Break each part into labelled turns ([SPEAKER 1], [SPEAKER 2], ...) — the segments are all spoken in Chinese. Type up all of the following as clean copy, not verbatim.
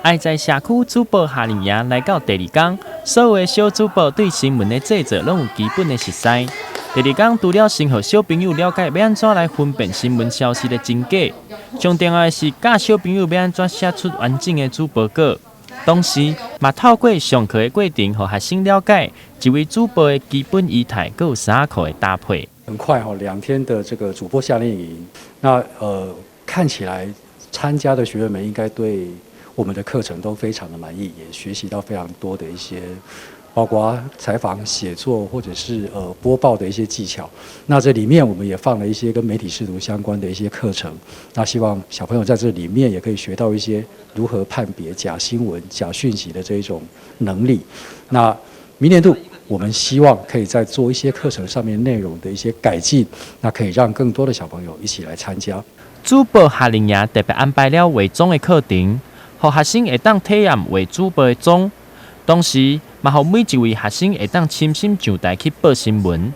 [SPEAKER 1] 爱在社区主播夏令营来到第二天，所有的小主播对新闻的制作拢有基本的熟悉。第二天除了先和小朋友了解要安怎来分辨新闻消息的真假，上重要的是教小朋友要安怎写出完整的主播稿。同时，嘛透过上课的过程，和学生了解一位主播的基本仪态，佮有3课的搭配。
[SPEAKER 2] 很快2天的这个主播夏令营，那看起来参加的学员们应该对我们的课程都非常的满意，也学习到非常多的一些，包括采访、写作或者是播报的一些技巧。那这里面我们也放了一些跟媒体识读相关的一些课程。那希望小朋友在这里面也可以学到一些如何判别假新闻、假讯息的这一种能力。那明年度我们希望可以再做一些课程上面内容的一些改进，那可以让更多的小朋友一起来参加。
[SPEAKER 1] 主播夏令营特别安排了画种的课程，让学生会当体验画主播的种，同时嘛，让每一位学生会当亲身上台去报新闻。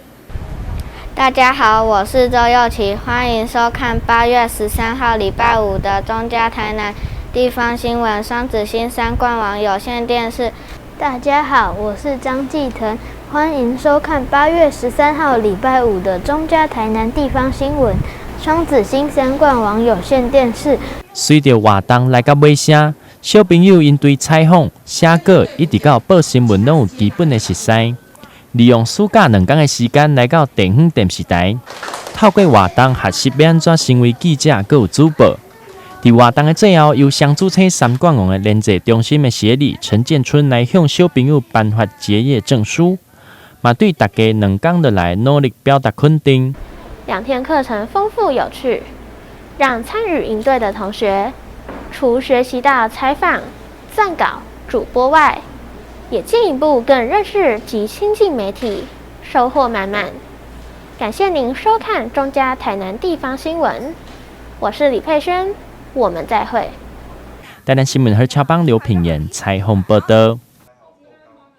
[SPEAKER 3] 大家好，我是周佑琪，欢迎收看8月13号礼拜五的中嘉台南地方新闻双子星3冠网有线电视。
[SPEAKER 4] 大家好，我是张继腾，欢迎收看8月13号礼拜五的中嘉台南地方新闻双子星3冠网有线电视。
[SPEAKER 1] 随着活动来到尾声，小朋友因对采访、写稿一直到报新闻拢有基本的熟悉。利用暑假2天的时间来到地方电视台，透过活动学习要安怎成为记者，佮有主播。在活动的最后，由双子星3冠王的连接中心的协理陈建春来向小朋友颁发结业证书，嘛对大家2天的来努力表达肯定。
[SPEAKER 5] 2天课程丰富有趣，让参与营队的同学除学习到采访、撰稿、主播外，也进一步更认识及亲近媒体，收获满满。感谢您收看中嘉台南地方新闻，我是李佩萱，我们再会。
[SPEAKER 1] 台南新闻合唱帮刘品言采访报道。